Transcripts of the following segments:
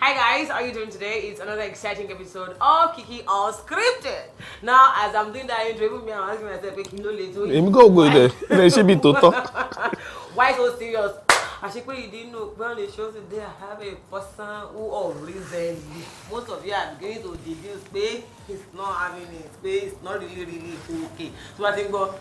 Hi guys, how are you doing today? It's another exciting episode of Kiekie Unscripted. Now, as I'm doing that intro, even me, I'm asking myself, Let me go there. Then she be to talk. Why so serious? I should put you didn't know when the show today I have a person who of reason most of you are going to deduce space. He's not having it. Space not really okay. So I think about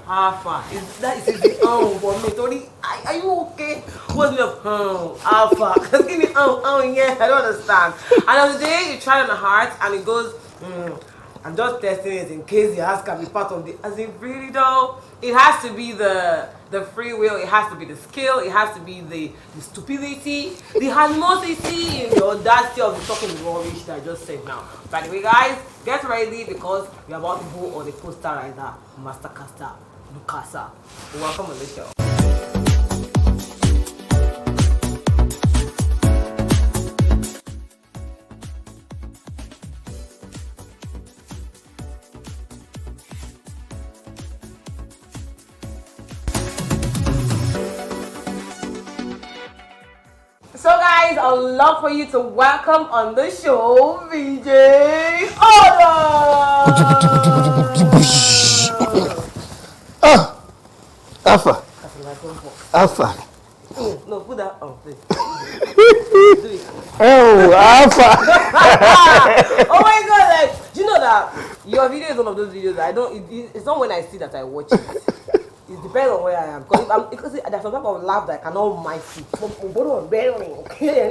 how far is that is it for me? Tony, are you okay? What's me of how far? Just give me yeah, I don't understand. And on the day you try on the heart and it goes I'm just testing it in case your ass can be part of the as in really though. It has to be the free will, it has to be the skill, it has to be the stupidity, the animosity, and the audacity of the talking rubbish that I just said now. By the way guys, get ready because we're about to go on the poster rider, Mastercaster, Lucasa. Welcome on the show. So guys, I'd love for you to welcome on the show VJ Alpha. Alpha. No, put that on, please. Oh, Alpha. Oh my god, like, do you know that your video is one of those videos that I don't, it's not when I see that I watch it. It depends on where I am. Because there's some type of laugh that I cannot mighty. Okay, I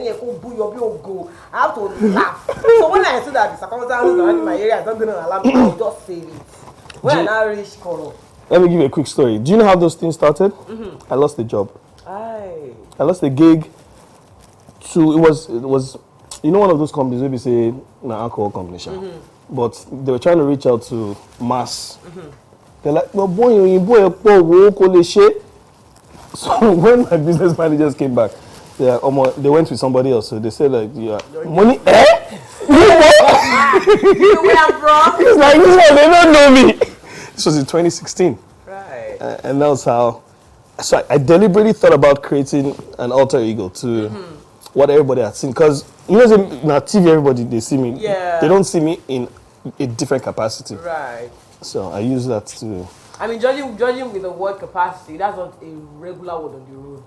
have to laugh. So when I see that the circumstances around in my area is not going to allow me, I just save it. When I now reach color. Let me give you a quick story. Do you know how those things started? I lost a job. I lost a gig to, it was, you know, one of those companies where we say, alcohol company, but they were trying to reach out to mass. They're like, well, boy, so when my business managers came back, they went with somebody else. So they said, like, yeah, money, You know where I'm from? It's like, this one, they don't know me. This was in 2016. Right. And that was how, so I deliberately thought about creating an alter ego to what everybody had seen. Because, you know, now TV, everybody, they see me. Yeah. They don't see me in a different capacity. Right. So I use that to... I mean, judging with the word capacity, that's not a regular word on the road.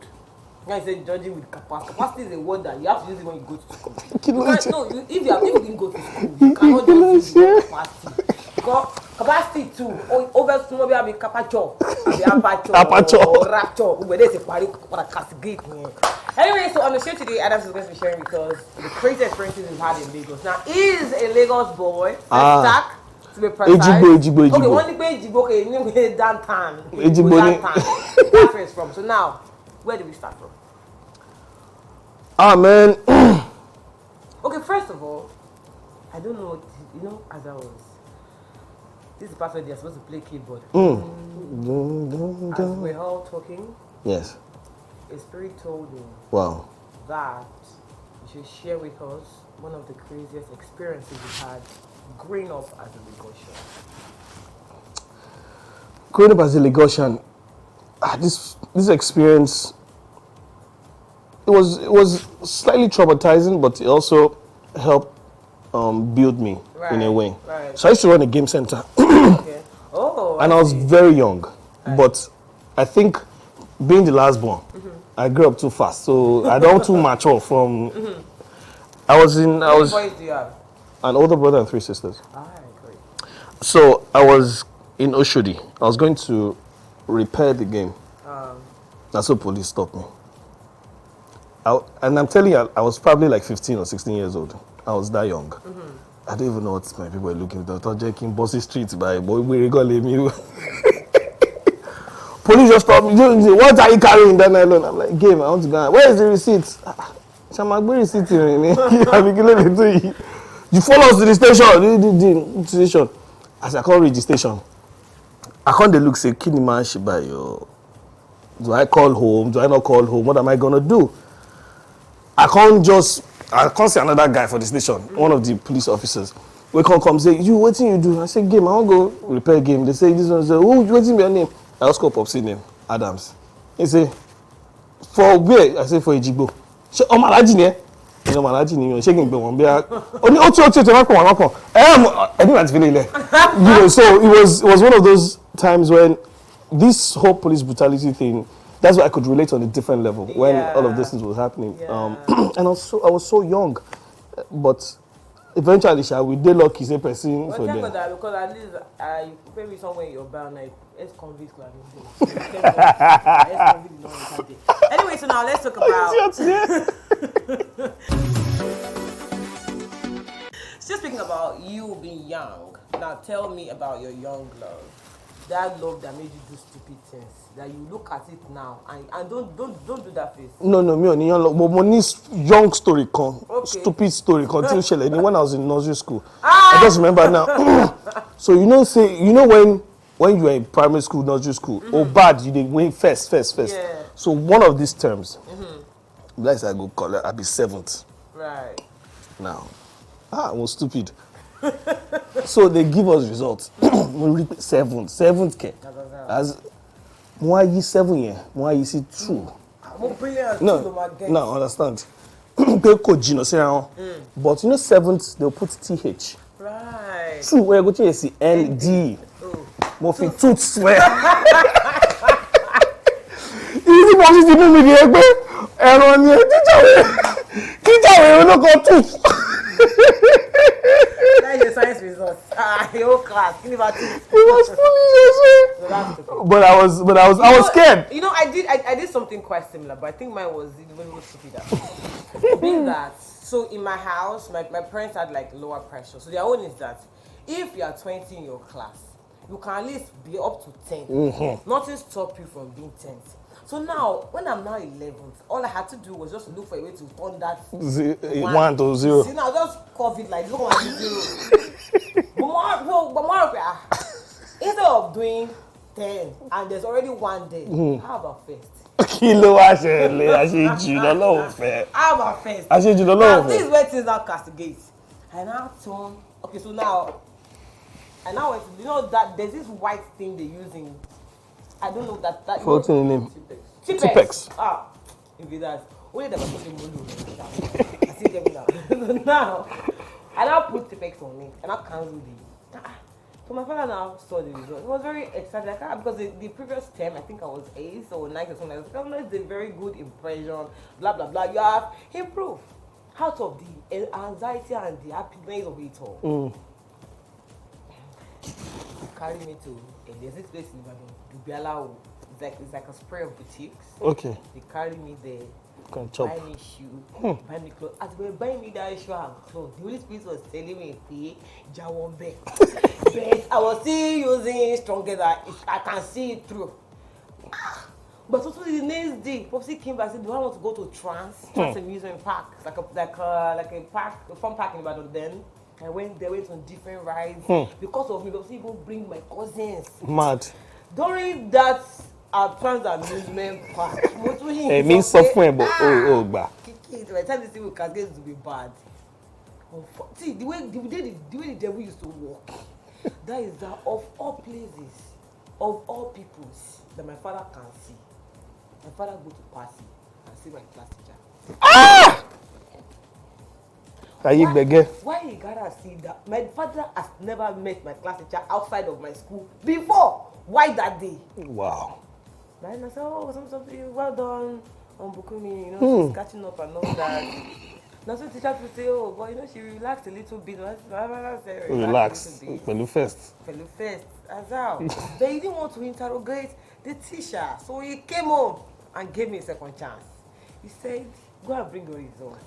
I say judging with capacity. Capacity is a word that you have to use it when you go to school. If you didn't go to school, you cannot just use the word capacity. Because capacity too, over small, we have a capacho, apacho, rapture, where there's a party for a castigate. Anyway, so on the show today, Adams is going to be sharing with us the crazy experiences he's had in Lagos. Now, he is a Lagos boy. To be precise. Ejigbo. Okay, one thing Ejigbo, okay, you know, downtown. Ejigbo. That's where it's from. So now, where do we start from? Man. Okay, first of all, I don't know, you know, as I was, this is the part where they're supposed to play keyboard. As we're all talking, yes, a spirit told me that you should share with us one of the craziest experiences you had growing up as a Lagosian. Growing up as a Lagosian, this experience, it was slightly traumatizing, but it also helped build me in a way. Right. So I used to run a game center. Okay. Oh. And I was very young, but I think being the last born, I grew up too fast, so I don't too mature from. How many boys do you have? An older brother and 3 sisters. Great. So I was in Oshodi. I was going to repair the game. That's so police stopped me. And I'm telling you, I was probably like 15 or 16 years old. I was that young. I don't even know what my people were looking at. They were checking Bossy Street by boy. We got me. Police just stopped me. What are you carrying that nylon? I'm like, game. I want to go. Where is the receipt? Where is it? You follow us to the station. As I can't reach the station, I can't look say, Kini man shiba yo. Do I call home? Do I not call home? What am I gonna do? I can't see another guy for the station, one of the police officers. We can't come say, you, what you do? I say, game, I want to go repair game. They say, this one, say, who, what's your name? I ask Popsy name, Adams. He say, for where? I say, for Ejigbo. She, Malajine. You know, managing you, shaking the one. Only I didn't feel it. You know, so it was one of those times when this whole police brutality thing. That's why I could relate on a different level when all of those things was happening. And also I was so young, but eventually, we did lucky say person for them. Because at least maybe somewhere in your band, like ex-convict club. Anyway, so now let's talk about. Still speaking about you being young. Now tell me about your young love. That love that made you do stupid things. That you look at it now and don't do that face. No, me on young love. But money's young story stupid story till Shelley. When I was in nursery school. I just remember now. So you know when you were in primary school, nursery school, or bad, you did win first. Yeah. So one of these terms, like I go call it, I'll be 7th. Right. Now, I was stupid. So they give us results. We repeat 7th care. As why you 7 year? Why you see 2? No, understand. But you know 7th they'll put TH. Right. 2 where go to see ND. Mo fi tooth swear. Easy boss ti mú mi di egbe. Ẹran ni teacher we no go tooth. That's your science results. Your class. It was foolish. But I was scared. You know, I did something quite similar, but I think mine was even more stupid. Being that, so in my house, my parents had like lower pressure. So their own is that if you are 20 in your class, you can at least be up to 10. Nothing stop you from being 10th. So now, when I'm now 11th, all I had to do was just look for a way to turn that 1 to 0. See, now just curve it like, look at 0. But more, instead of doing 10 and there's already 1 there, how about first? How about first? Now, this is where things now castigate. And now turn. Okay, so now, and now you know that there's this white thing they use in. I don't know that. What's in the name? Tipex. If it does, only the person I see them now. Now, I now put Tipex on it and I cancel it. So my father now saw the result. He was very excited because the previous term, I think I was 8th or 9th or something. I was like, it's a very good impression. Blah blah blah. You have improved out of the anxiety and the happiness of it all. Carry me to there's this place in Dubiala. It's like a spray of boutiques. Okay. They carry me there. Can chop. Buy me shoe. Buy me clothes. As they were buying me that shoe and clothes, the Holy Spirit was telling me, Jawombe. But I was still using stronger that I can see it through. But also the next day, Popsy came back and said, do I want to go to Trans Amusement Park? It's like a park, a fun park in Ibadan then. I went there, went on different rides. Because of me, Popsy even bring my cousins. Mad. During that Trans Amusement Park, it means software, but by the time this thing will cascade to be bad. See, the way the devil used to walk, that is that of all places, of all peoples, that my father can see. My father go to Passy and see my class teacher. Why you gotta see that? My father has never met my class teacher outside of my school before. Why that day? Wow. Then I said, something well done on Bukumi, she's catching up and all that. Now some teacher will say, but she relaxed a little bit. Relax. Pelu first. As how. But he didn't want to interrogate the teacher. So he came home and gave me a second chance. He said, go and bring your results.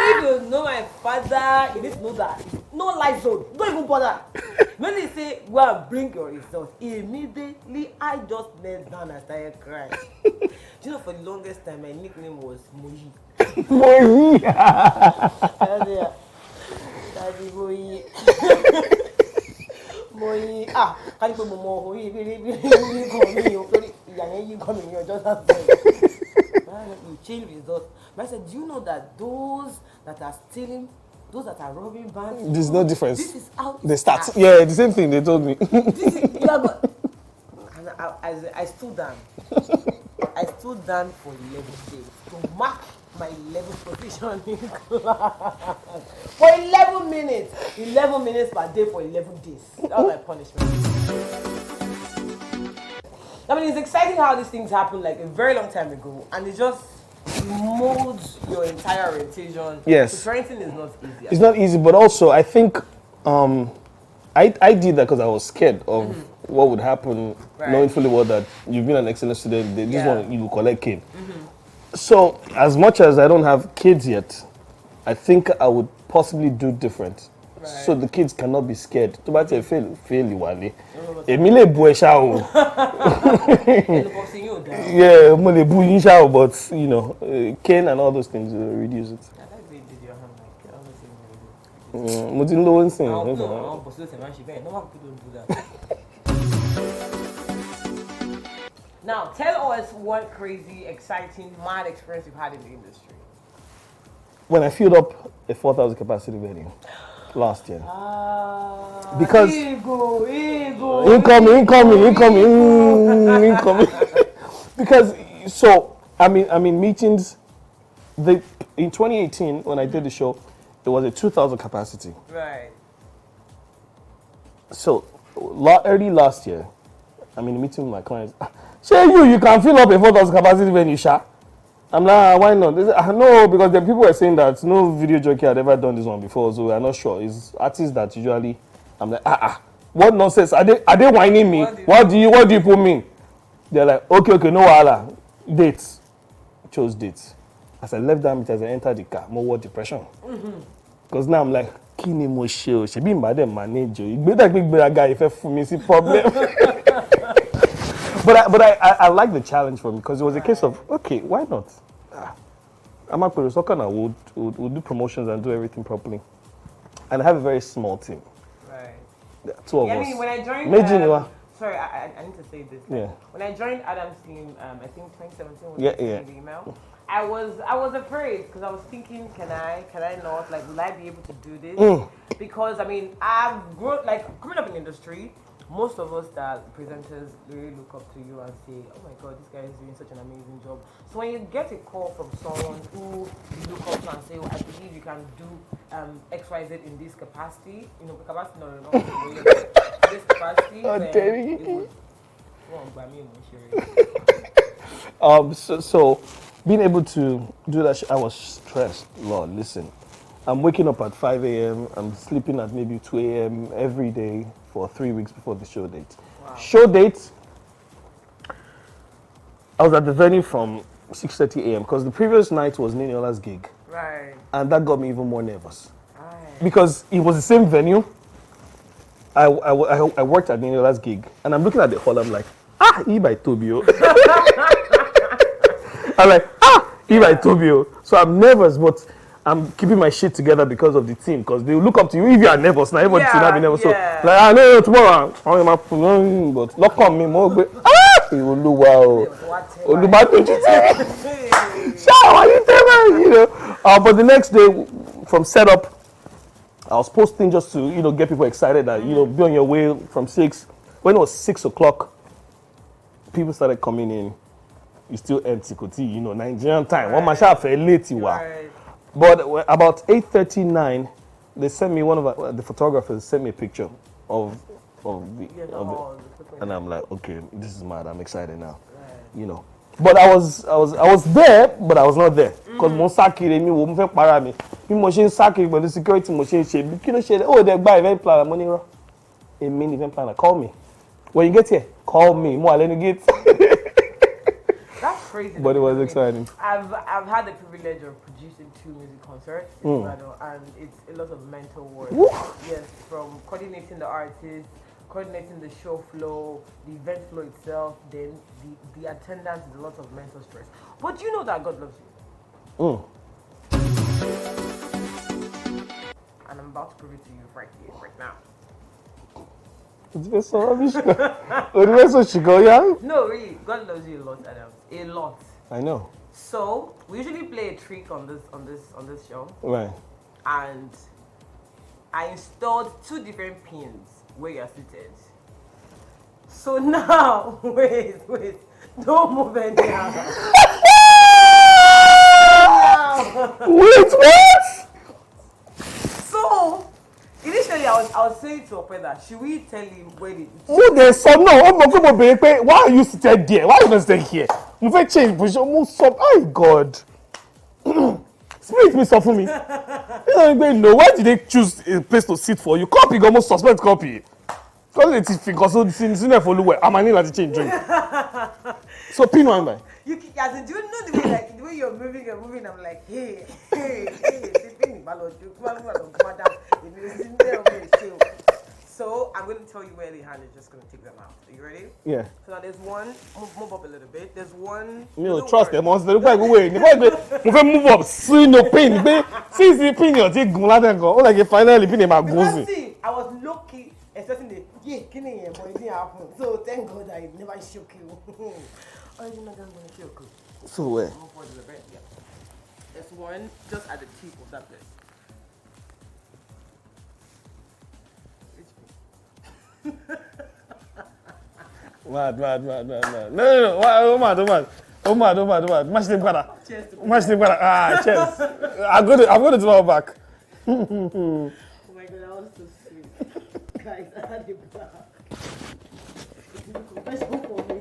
If you know my father, you need to know that. No life zone. Don't even bother. When they say, go and bring your results, immediately I just knelt down and started crying. Do you know, for the longest time, my nickname was Moyi. Moyi. Daddy Moyi. Moyi. Can you put more Moyi? You change results. But I said, do you know that those that are stealing, those that are robbing banks, there's no difference. This is how they start. Yeah, the same thing they told me. And I stood down. I stood down for 11 days to mark my 11th position in class. For 11 minutes. 11 minutes per day for 11 days. That was my punishment. I mean, it's exciting how these things happen like a very long time ago, and it just molds your entire orientation. Yes. So parenting is not easy. It's not easy, but also I think I did that because I was scared of what would happen, knowing fully well that you've been an excellent student. They just want you to collect kid. So as much as I don't have kids yet, I think I would possibly do different. Right. So the kids cannot be scared. To bá tẹ fail ìwàlẹ̀. Èmi lè bu ẹ ṣá o. Yeah, mo lè bu yín ṣá o, but you know, cane and all those things will reduce it. Mo ti ń lówó ń sìn. Now, tell us one crazy, exciting, mad experience you've had in the industry. When I filled up a 4,000 capacity venue last year. Because incoming. Because so I mean meetings. In 2018 when I did the show, it was a 2,000 capacity. Right. So early last year, I'm in a meeting with my clients. Say you can fill up a 4,000 capacity venue, sha. I'm like, why not? They say, no, because the people were saying that no video jockey had ever done this one before, so we are not sure. It's artists that usually. I'm like, what nonsense? Are they whining me? What do you put me? They're like, okay, no wahala. Dates. Chose dates. As I left that meeting, as I entered the car, more depression. Because now I'm like, kini mo ṣe o? Ṣebí ma dem manage o. Ìgbéda gbéraga ìfẹ́ fún mi sí problem. But I like the challenge for me because it was a case of, okay, why not? I'm a soccer now. We'll do promotions and do everything properly. And I have a very small team. Right. Two of us. I mean, when I joined... sorry, I need to say this. Yeah. When I joined Adam's team, I think 2017 was the email. I was afraid because I was thinking, can I not? Like, will I be able to do this? Because, I mean, I've grown, like, growing up in the industry, most of us that presenters really look up to you and say, oh my God, this guy is doing such an amazing job. So when you get a call from someone who you look up to and say, oh, I believe you can do XYZ in this capacity, you know, capacity, no, this capacity. So being able to do that, I was stressed. Lord, listen, I'm waking up at 5 a.m. I'm sleeping at maybe 2 a.m. every day for 3 weeks before the show date. Wow. Show date, I was at the venue from 6:30 a.m. because the previous night was Ninola's gig. Right. And that got me even more nervous. Right. Because it was the same venue. I worked at Ninola's gig and I'm looking at the hall, I'm like, by Tobio. I'm like, by Tobio. So I'm nervous, but I'm keeping my shit together because of the team. Because they will look up to you if you are nervous. Now everybody should not be nervous. Yeah. So like, no, tomorrow. But look on me more. But the next day, from setup, I was posting just to get people excited that be on your way from 6. When it was 6 o'clock, people started coming in. It's still empty, Nigerian time. One match late. Right. But about 8:39, they sent me, one of the photographers sent me a picture of and I'm like, okay, this is mad. I'm excited now, right. But I was there, but I was not there because mo sakire mi wo mo fẹ́ para mi bí mo ṣe ń sakire pẹ̀lú security mo ṣe ń ṣe bí kí ló ṣe oh they gba event planner mo ní rọ èmi event planner call me when you get here call me mo alẹ́ ní gate. That's crazy. But it was exciting. I've had the privilege of producing 2 music concerts in Ibadan, and it's a lot of mental work. Woo! Yes, from coordinating the artists, coordinating the show flow, the event flow itself, then the attendance is a lot of mental stress. But you know that God loves you. And I'm about to prove it to you right here, right now. It's so rubbish. No, really, God loves you a lot, Adam. A lot. I know. So we usually play a trick on this show. Right. And I installed 2 different pins where you're seated. So now, wait. Don't move anyhow. Wait, what? So, initially I was saying to Opeda, should we tell him when it... Oh, there's some no. Oh, why are you sitting there? Why are you not staying here? Move a change position. Move some. Oh God. Spirit me suffer me. No, why did they choose a place to sit for you? Copy, go almost suspect copy. Because it's because so senior for Luwe. I'm need to change drink. So pin one by. You as in, do you know the way the way you're moving? I'm like, hey, pin So I'm going to tell you where the hand is just going to take them out. Are you ready? Yeah. So now there's one. Move up a little bit. There's one. No, trust them. Once they look like way. Move up. See no pain. See the pin you take go like you finally pin my gozi. See, I was lucky, expecting the can you but it didn't happen. So thank God I never shook you. I didn't know going to shook you. So where? Move forward a little bit. Yeah. There's one just at the tip of that place. Mad. No. Oh mad. Match them brother. Ah, cheers. I'm going to do all back. Oh my God, that was so sweet. Guys, I had it back. It is the confession for me.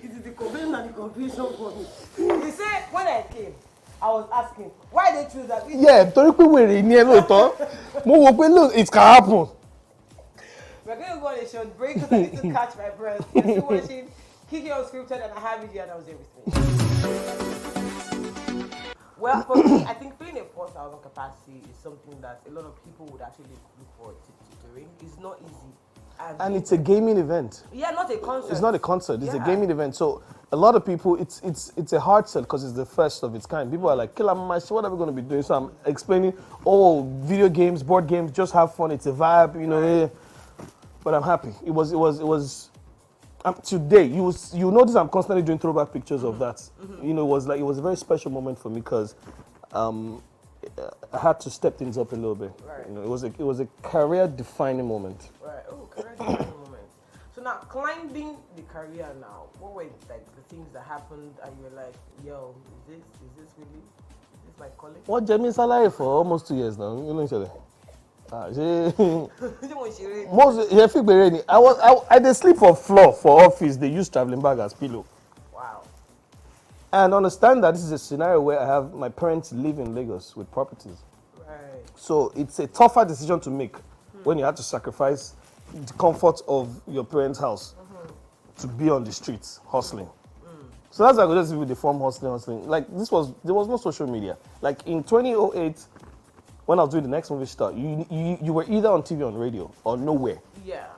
It is the confession and the confusion for me. You see, when I came, I was asking, why they choose that? Yeah, we're near look, it can happen. We're going to go on a short break because I need to catch my breath. You're still watching Kiekie Unscripted and I have you and I was there with me. Well, for me, I think being a 4,000 capacity is something that a lot of people would actually look forward to doing. It's not easy. And it's a gaming event. Yeah, not a concert. It's not a concert, it's a gaming event. So a lot of people, it's a hard sell because it's the first of its kind. People are like, Killer Mash, what are we going to be doing? So I'm explaining, video games, board games, just have fun. It's a vibe, you know. Right. But I'm happy. It was today. You notice I'm constantly doing throwback pictures of that. You know, it was a very special moment for me because I had to step things up a little bit. Right. You know, it was a career defining moment. Right. Oh, career defining moment. So now climbing the career now, what were like the things that happened and you were like, yo, is this really? Is this my calling? What Jamie salary for almost 2 years now? You know each other. I they sleep on floor for office. They use traveling bag as pillow. Wow. And understand that this is a scenario where I have my parents live in Lagos with properties. Right. So it's a tougher decision to make when you have to sacrifice the comfort of your parents' house to be on the streets hustling. So that's why I could just with the form hustling. Like there was no social media. Like in 2008. When I was doing the next movie star, you were either on TV or on radio or nowhere. Yeah.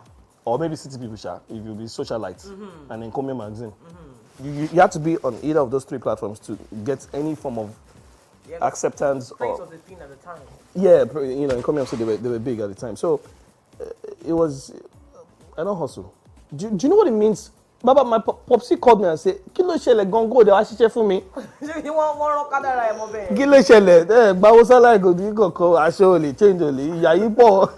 Or maybe City People Sha, if you be socialites, and then Come Magazine. You had to be on either of those three platforms to get any form of acceptance. Prince was a thing at the time. Yeah, you know, in Come they were big at the time. So it was, I don't hustle. Do you know what it means? Baba, my popsy called me and said, Kilo Shele, go there, wash for me. You want more Kadara, my baby? Kilo Shele, Bawosala, go, Asholi, change only, Yayipo.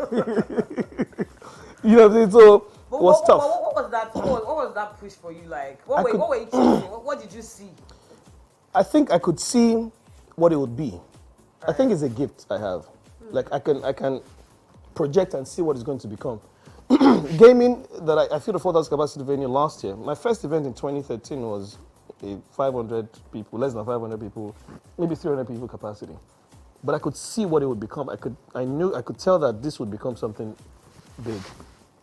You know what I'm saying? So it was tough. What was that push for you like? What were you choosing? What did you see? I think I could see what it would be. Right. I think it's a gift I have. Like I can project and see what it's going to become. Gaming that I feel the 4,000 capacity venue last year. My first event in 2013 was a 500 people, less than 500 people, maybe 300 people capacity. But I could see what it would become. I could tell that this would become something big.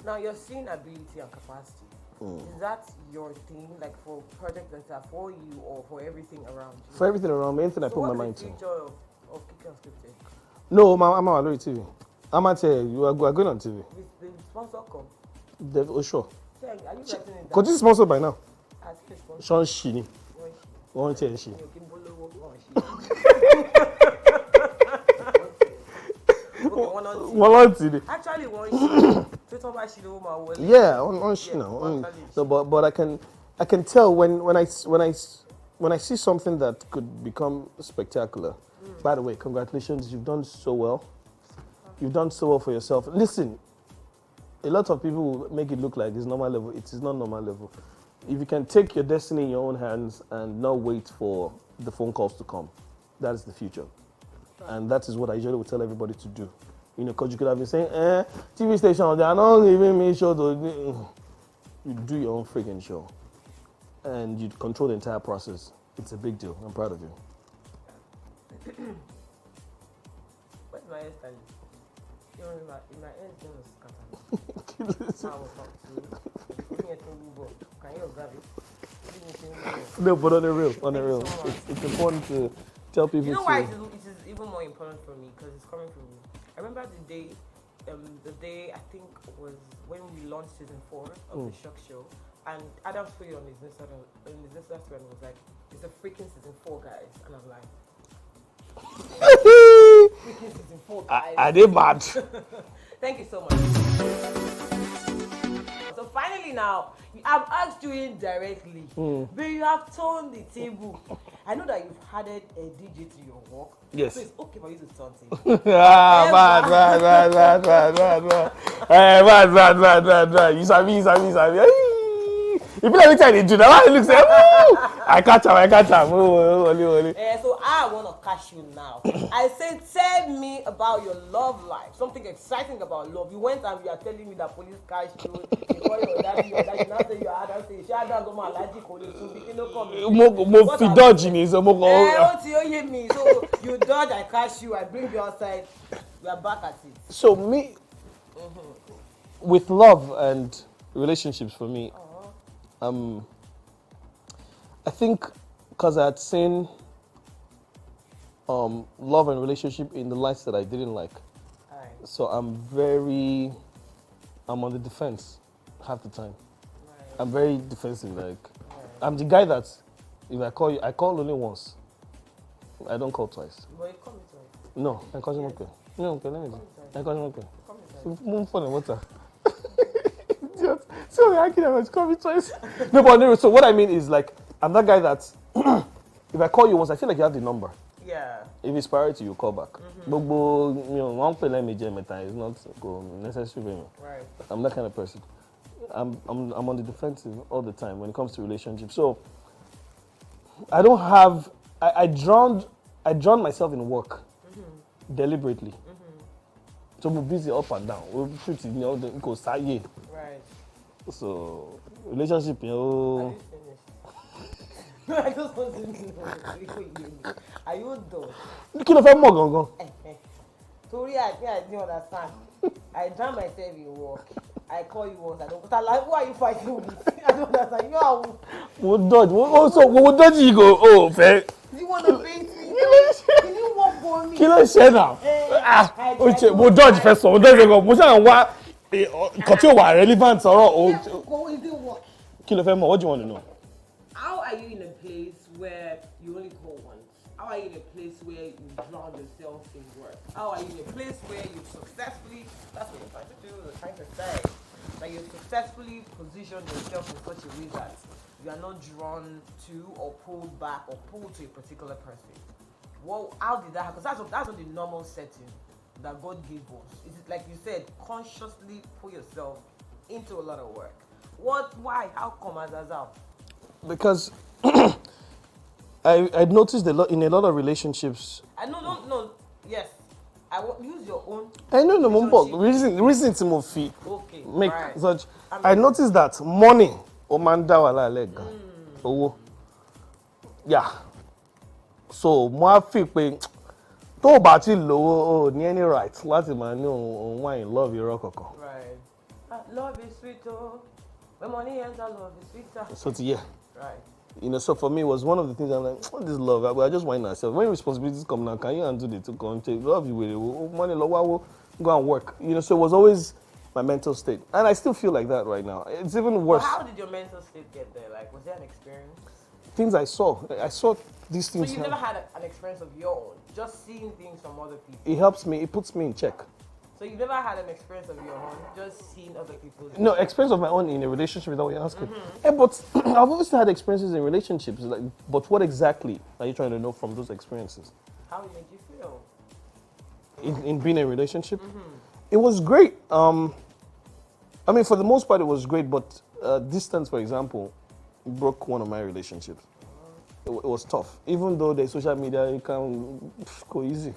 Now you're seeing ability and capacity. Is that your thing, like for projects that are for you or for everything around you? For everything around me, anything I put my mind to. So what's the future of Kiekie Unscripted? No, I'm on Lori TV. I'm at you are going on TV. The sponsor come. Oh sure. Yeah, are you writing it down? Because this is sponsored by now. I think it's sponsored. Sean Shini. One chair she. Actually, one she. Yeah, on she now. So, but I can tell when I see something that could become spectacular. By the way, congratulations! You've done so well. You've done so well for yourself. Listen, A lot of people will make it look like it's normal level. It is not normal level. If you can take your destiny in your own hands and not wait for the phone calls to come, that is the future. And that is what I usually would tell everybody to do. You know, because you could have been saying, TV station, they are not giving me show to... You do your own freaking show. And you control the entire process. It's a big deal. I'm proud of you. Where's my hairstylist? You know, my hair is going to scatter. I will talk to you. Can you grab it? No, but on the real. It's important to tell people. You know why it is even more important for me? Because it's coming from you. I remember the day I think was when we launched season 4 of the Shock Show, and Adam put it on his Instagram was like, "It's a freaking season 4, guys," and I'm like, "Freaking season 4, guys." I did mad. Thank you so much. So finally now, I've asked you indirectly, but you have turned the table. I know that you've added a DJ to your work. Yes. So it's okay for you to turn things. Bad. You sabi. You feel every time they do that, why you look say, I catch him. So I want to catch you now. I said, tell me about your love life. Something exciting about love. You went and you are telling me that police catch you. You call your daddy. Now say you are say she had go my allergic Mo fi dodge ni so mo what you hear me? So you dodge, I catch you, I bring you outside. We are back at it. So me, with love and relationships for me, I think because I had seen love and relationship in the lights that I didn't like. Right. So I'm on the defense half the time. Right. I'm very defensive. Like, I'm the guy that if I call you, I call only once. I don't call twice. But you call me twice. No, I call him okay. No, okay, let me do. I call him okay. Move for the water. So I can't call me twice. No, but anyway, so what I mean is like, I'm that guy that if I call you once, I feel like you have the number. Yeah. If it's priority, you call back. But one play let me jam is not necessary for me. Right. I'm that kind of person. I'm on the defensive all the time when it comes to relationships. So I don't have I drowned myself in work deliberately. So we're busy up and down. We're shooting Right. So relationship, you know. I just want to know. Are you done? Kí ló fẹ́ mọ̀ gangan? Sorry, I didn't understand. I drown myself in work. I call you once. I don't. But like, who are you fighting with? I don't understand. You are who? We'll dodge. We'll dodge you go. Oh, fair. Do you want to beat me? Can you walk for me? Kí ló ṣe now? We'll dodge first. We'll dodge go. Mo ṣe wá nǹkan tí ó wà relevant ọ̀rọ̀. Go is it work? Kí ló fẹ́ mọ̀? What do you want to know? How are you in a place where you only call once? How are you in a place where you drown yourself in work? How are you in a place where you successfully, that's what you're trying to say, that you successfully position yourself in such a way that you are not drawn to or pulled back or pulled to a particular person? Well, how did that happen? Because that's not the normal setting that God gave us. It is like you said, consciously put yourself into a lot of work. Why? How come as out? Because I noticed in a lot of relationships. No. Yes. I will use your own. I know the reason to move feet. Okay. Make right. such. I noticed that money. Omanda wala lega. Owo. Yeah. So mo feel pé tó bá ti lówó ní any right láti máa ní òun wà in love irọ́ kankan. Right. Love is sweet oh. When money enter, love is sweeter. So yeah. Right. You know, so for me, it was one of the things I'm like, what is love? I just whine myself. When responsibilities come now, can you undo the two content? Love you with it. Money, go and work. You know, so it was always my mental state. And I still feel like that right now. It's even worse. Well, how did your mental state get there? Like, was there an experience? Things I saw these things. So you never had an experience of your own, just seeing things from other people? It helps me, it puts me in check. So you never had an experience of your own, just seeing other people's... No, experience of my own in a relationship is that what you're asking. Yeah, but I've obviously had experiences in relationships. Like, but what exactly are you trying to know from those experiences? How it made you feel? In being in a relationship? It was great. I mean, for the most part, it was great, but distance, for example, broke one of my relationships. It was tough. Even though the social media, you can go easy.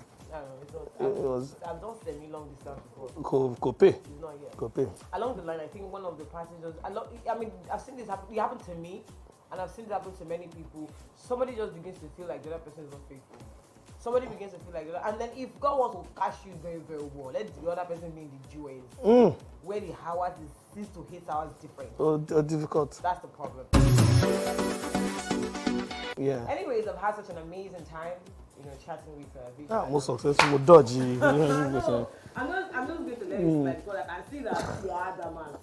I've done semi-long distance before. Cope. It's not yet. Cope. Along the line, I think one of the passengers, I mean, I've seen this happen. It happened to me, and I've seen it happen to many people. Somebody just begins to feel like the other person is not faithful. Somebody begins to feel like that. And then if God wants to catch you very, very well, let the other person be in the jewels. Where the hours is 6 to 8 hours different. Oh, difficult. That's the problem. Yeah. Anyways, I've had such an amazing time, chatting with Victor. Most successful, dodgy. I'm just going to let it slide because I can see that you are the man.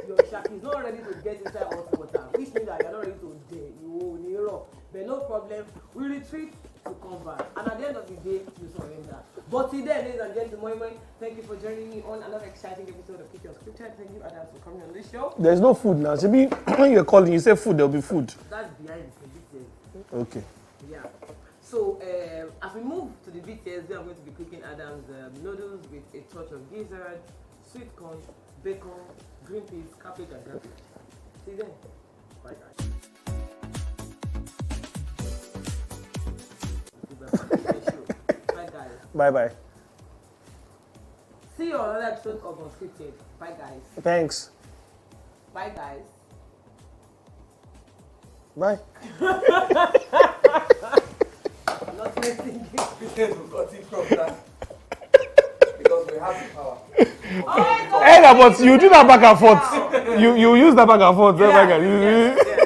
Your shark is not ready to get inside hot water, which means that you're not ready to dare. But no problem. We retreat to combat. And at the end of the day, you surrender. But today, ladies and gentlemen, thank you for joining me on another exciting episode of Kiekie Unscripted. Thank you, Adam, for coming on this show. There's no food now. Should when you're calling, you say food, there'll be food. That's behind the details. Okay. Yeah. So, as we move to the details, I'm going to be cooking Adam's noodles with a touch of gizzard, sweet corn, bacon, green peas, cabbage, and garlic. See you then. Bye, guys. Bye, guys. Bye-bye. See you on another episode of Unscripted. Bye, guys. Thanks. Bye, guys. Bye. Not listening. Because we got it from that. Because we have the power. Hey, but you do that back and forth. You use that back and forth. Yeah.